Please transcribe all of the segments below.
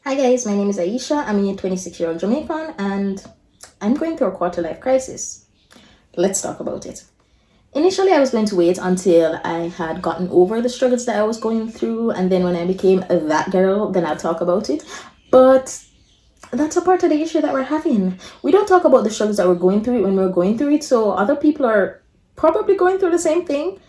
Hi guys, my name is Aisha. I'm a 26-year-old Jamaican and I'm going through a quarter life crisis. Let's talk about it. Initially, I was going to wait until I had gotten over the struggles that I was going through, and then when I became that girl, then I'll talk about it. But that's a part of the issue that we're having. We don't talk about the struggles that we're going through when we're going through it, so other people are probably going through the same thing,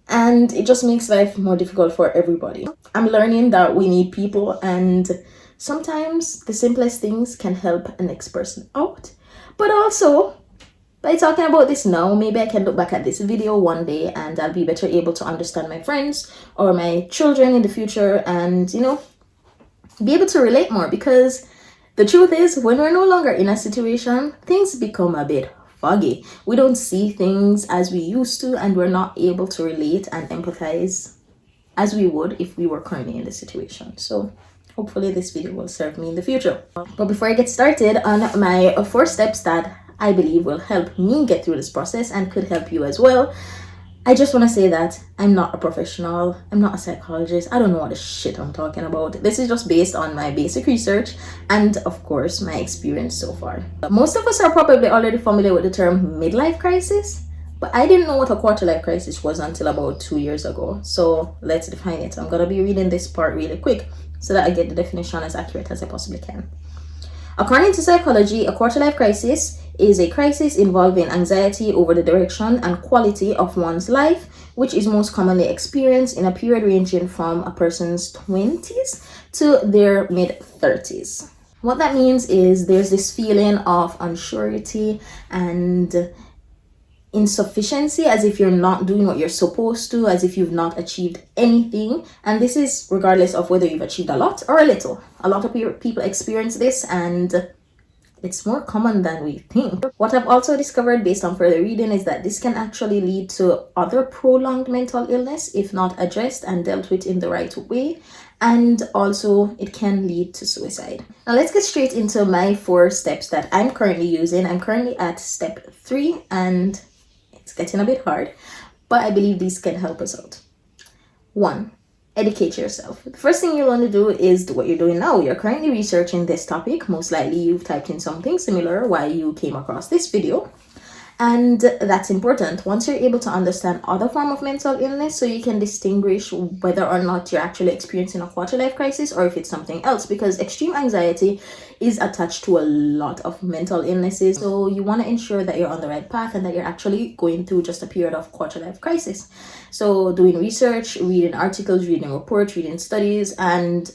and it just makes life more difficult for everybody. I'm learning that we need people, and sometimes the simplest things can help the next person out. But also, by talking about this now, maybe I can look back at this video one day and I'll be better able to understand my friends or my children in the future and, be able to relate more, because the truth is, when we're no longer in a situation, things become a bit foggy. We don't see things as we used to, and we're not able to relate and empathize as we would if we were currently in the situation. So hopefully this video will serve me in the future. But before I get started on my 4 steps that I believe will help me get through this process and could help you as well, I just want to say that I'm not a professional. I'm not a psychologist. I don't know what the shit I'm talking about. This is just based on my basic research and, of course, my experience so far. Most of us are probably already familiar with the term midlife crisis, but I didn't know what a quarter life crisis was until about 2 years ago. So let's define it. I'm going to be reading this part really quick so that I get the definition as accurate as I possibly can. According to psychology, a quarter life crisis is a crisis involving anxiety over the direction and quality of one's life, which is most commonly experienced in a period ranging from a person's 20s to their mid-30s. What that means is there's this feeling of unsurety and insufficiency, as if you're not doing what you're supposed to, as if you've not achieved anything. And this is regardless of whether you've achieved a lot or a little. A lot of people experience this, and it's more common than we think. What I've also discovered based on further reading is that this can actually lead to other prolonged mental illness if not addressed and dealt with in the right way. And also it can lead to suicide. Now let's get straight into my 4 steps that I'm currently using. I'm currently at step 3 and it's getting a bit hard, but I believe these can help us out. 1. Educate yourself. The first thing you want to do is do what you're doing now. You're currently researching this topic. Most likely you've typed in something similar while you came across this video. And that's important. Once you're able to understand other form of mental illness, so you can distinguish whether or not you're actually experiencing a quarter life crisis or if it's something else, because extreme anxiety is attached to a lot of mental illnesses. So you want to ensure that you're on the right path and that you're actually going through just a period of quarter life crisis. So doing research, reading articles, reading reports, reading studies, and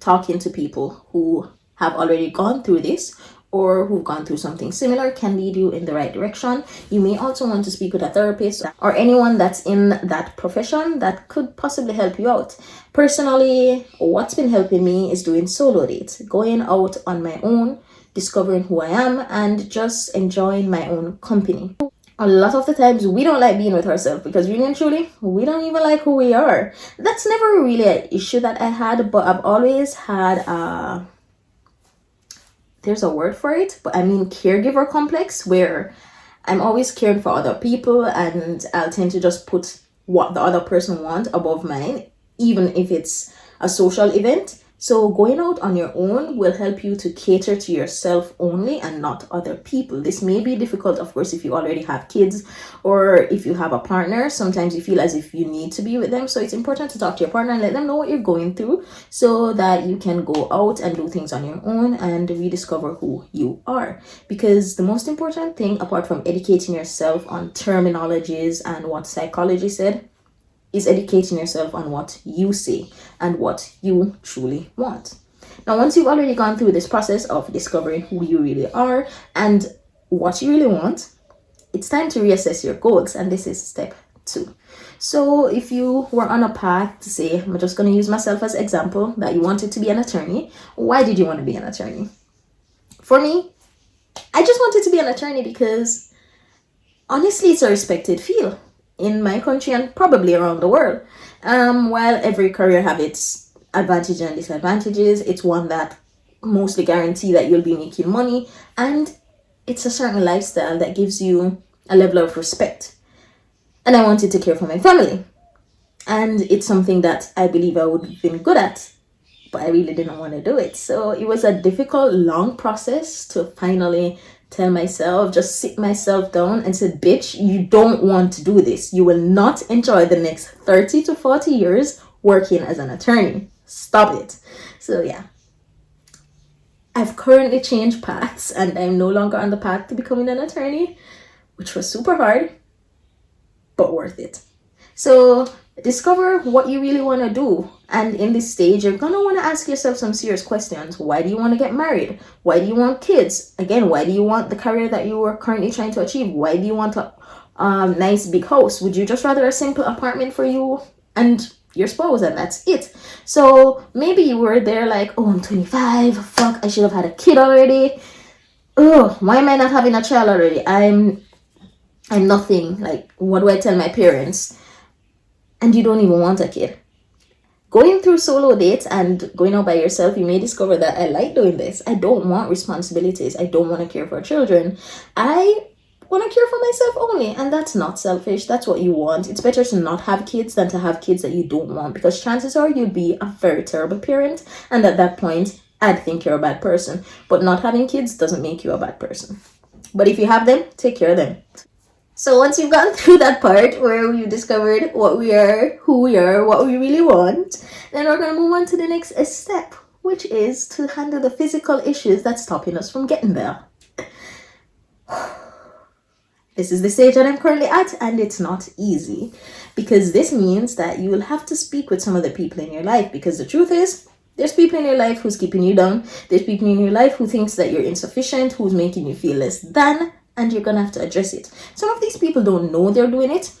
talking to people who have already gone through this or who've gone through something similar can lead you in the right direction. You may also want to speak with a therapist or anyone that's in that profession that could possibly help you out. Personally, what's been helping me is doing solo dates, going out on my own, discovering who I am, and just enjoying my own company. A lot of the times we don't like being with ourselves because really and truly, we don't even like who we are. That's never really an issue that I had, but I've always had there's a word for it, but I mean caregiver complex, where I'm always caring for other people and I'll tend to just put what the other person wants above mine, even if it's a social event. So going out on your own will help you to cater to yourself only and not other people. This may be difficult, of course, if you already have kids or if you have a partner. Sometimes you feel as if you need to be with them. So it's important to talk to your partner and let them know what you're going through so that you can go out and do things on your own and rediscover who you are. Because the most important thing, apart from educating yourself on terminologies and what psychology said, is educating yourself on what you say and what you truly want. Now, once you've already gone through this process of discovering who you really are and what you really want, it's time to reassess your goals, and this is step 2. So if you were on a path to say, I'm just going to use myself as example, that you wanted to be an attorney. Why did you want to be an attorney? For me, I just wanted to be an attorney because honestly, it's a respected field in my country and probably around the world. While every career have its advantages and disadvantages, it's one that mostly guarantee that you'll be making money, and it's a certain lifestyle that gives you a level of respect. And I wanted to care for my family, and it's something that I believe I would have been good at but I really didn't want to do it. So it was a difficult, long process to finally tell myself, just sit myself down and said, bitch, you don't want to do this. You will not enjoy the next 30 to 40 years working as an attorney. Stop it. So yeah, I've currently changed paths and I'm no longer on the path to becoming an attorney, which was super hard, but worth it. So discover what you really want to do. And in this stage, you're going to want to ask yourself some serious questions. Why do you want to get married? Why do you want kids? Again, why do you want the career that you are currently trying to achieve? Why do you want a nice big house? Would you just rather a simple apartment for you and your spouse, and that's it? So maybe you were there like, oh, I'm 25. Fuck, I should have had a kid already. Oh, why am I not having a child already? I'm nothing. Like, what do I tell my parents? And you don't even want a kid. Going through solo dates and going out by yourself, you may discover that I like doing this. I don't want responsibilities. I don't want to care for children. I want to care for myself only. And that's not selfish. That's what you want. It's better to not have kids than to have kids that you don't want, because chances are you'll be a very terrible parent. And at that point, I'd think you're a bad person. But not having kids doesn't make you a bad person. But if you have them, take care of them. So once you've gone through that part where you discovered what we are, who we are, what we really want, then we're going to move on to the next step, which is to handle the physical issues that's stopping us from getting there. This is the stage that I'm currently at, and it's not easy, because this means that you will have to speak with some of the people in your life, because the truth is, there's people in your life who's keeping you down. There's people in your life who thinks that you're insufficient, who's making you feel less than, and you're gonna have to address it. Some of these people don't know they're doing it.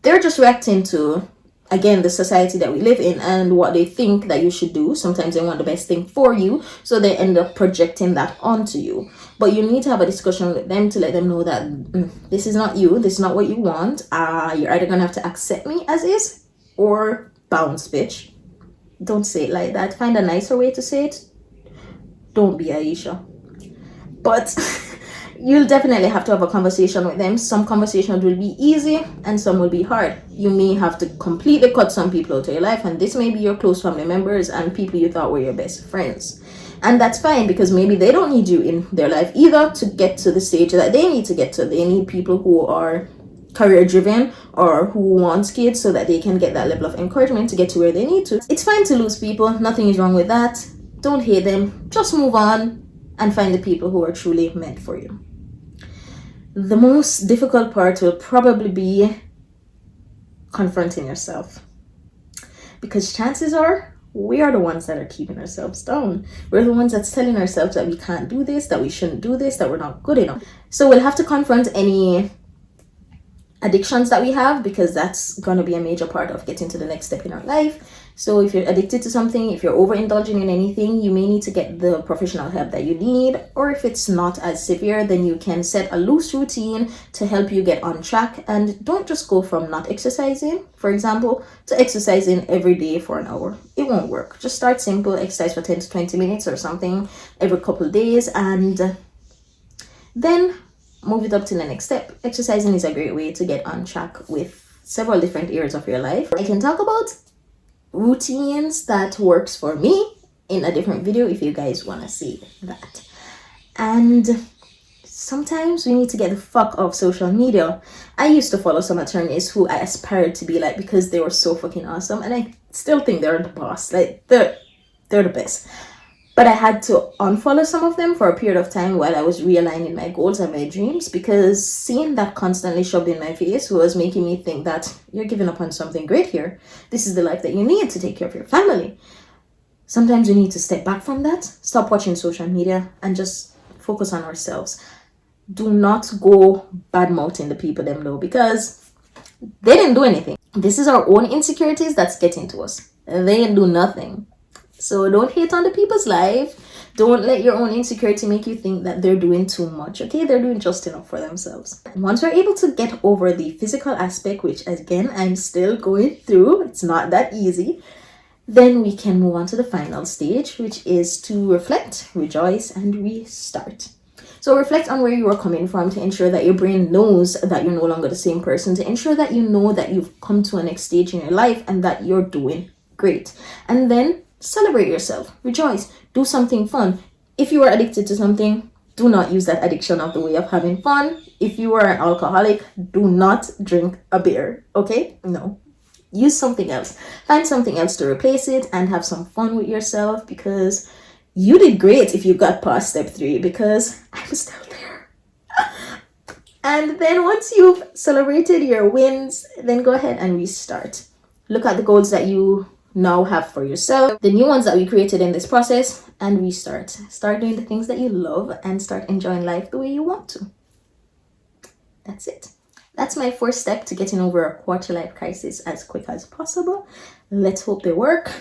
They're just reacting to, again, the society that we live in and what they think that you should do. Sometimes they want the best thing for you, so they end up projecting that onto you. But you need to have a discussion with them to let them know that this is not you, this is not what you want. You're either gonna have to accept me as is or bounce, bitch. Don't say it like that. Find a nicer way to say it. Don't be Aisha. But you'll definitely have to have a conversation with them. Some conversations will be easy and some will be hard. You may have to completely cut some people out of your life, and this may be your close family members and people you thought were your best friends. And that's fine, because maybe they don't need you in their life either to get to the stage that they need to get to. They need people who are career driven or who wants kids so that they can get that level of encouragement to get to where they need to. It's fine to lose people. Nothing is wrong with that. Don't hate them. Just move on and find the people who are truly meant for you. The most difficult part will probably be confronting yourself, because chances are we are the ones that are keeping ourselves down. We're the ones that's telling ourselves that we can't do this, that we shouldn't do this, that we're not good enough. So we'll have to confront any addictions that we have, because that's going to be a major part of getting to the next step in our life. So if you're addicted to something, if you're overindulging in anything, you may need to get the professional help that you need. Or if it's not as severe, then you can set a loose routine to help you get on track. And don't just go from not exercising, for example, to exercising every day for an hour. It won't work. Just start simple, exercise for 10 to 20 minutes or something every couple of days, and then move it up to the next step. Exercising is a great way to get on track with several different areas of your life. I can talk about routines that works for me in a different video if you guys want to see that. And sometimes we need to get the fuck off social media. I used to follow some attorneys who I aspired to be like, because they were so fucking awesome, and I still think they're the boss. Like, they're the best. But I had to unfollow some of them for a period of time while I was realigning my goals and my dreams, because seeing that constantly shoved in my face was making me think that you're giving up on something great here. This is the life that you need to take care of your family. Sometimes we need to step back from that, stop watching social media, and just focus on ourselves. Do not go bad-mouthing the people them know, because they didn't do anything. This is our own insecurities that's getting to us. They didn't do nothing. So don't hate on the people's life. Don't let your own insecurity make you think that they're doing too much. Okay, they're doing just enough for themselves. And once we're able to get over the physical aspect, which again, I'm still going through, it's not that easy, then we can move on to the final stage, which is to reflect, rejoice, and restart. So reflect on where you are coming from to ensure that your brain knows that you're no longer the same person, to ensure that you know that you've come to a next stage in your life and that you're doing great. And then Celebrate yourself, rejoice, do something fun. If you are addicted to something, do not use that addiction of the way of having fun. If you are an alcoholic, do not drink a beer, okay? No. Use something else. Find something else to replace it and have some fun with yourself, because you did great if you got past step 3, because I was still there. And then once you've celebrated your wins, then go ahead and restart. Look at the goals that you now have for yourself, the new ones that we created in this process, and restart. Start doing the things that you love and start enjoying life the way you want to. That's it. That's my first step to getting over a quarter life crisis as quick as possible. Let's hope they work.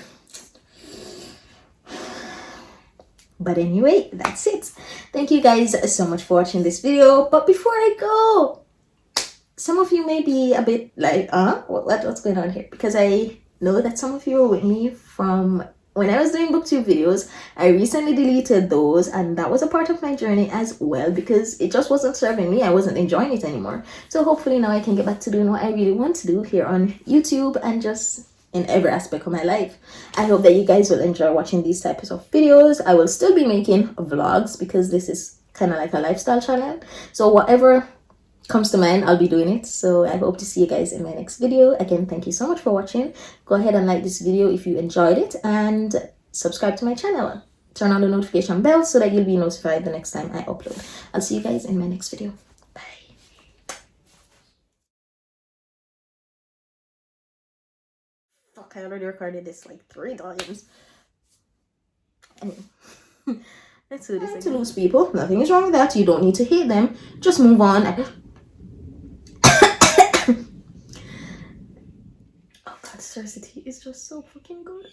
But anyway, that's it. Thank you guys so much for watching this video. But before I go, some of you may be a bit like, what's going on here? Because I know that some of you were with me from when I was doing booktube videos. I recently deleted those, and that was a part of my journey as well, because it just wasn't serving me. I wasn't enjoying it anymore. So hopefully now I can get back to doing what I really want to do here on YouTube and just in every aspect of my life. I hope that you guys will enjoy watching these types of videos. I will still be making vlogs because this is kind of like a lifestyle channel. So whatever comes to mind, I'll be doing it. So I hope to see you guys in my next video. Again, thank you so much for watching. Go ahead and like this video if you enjoyed it, and subscribe to my channel. Turn on the notification bell so that you'll be notified the next time I upload. I'll see you guys in my next video. Bye. Fuck, I already recorded this like 3 times. Anyway. Let's do this again. To lose people, nothing is wrong with that. You don't need to hate them. Just move on. Oh god, Cersei is just so fucking good.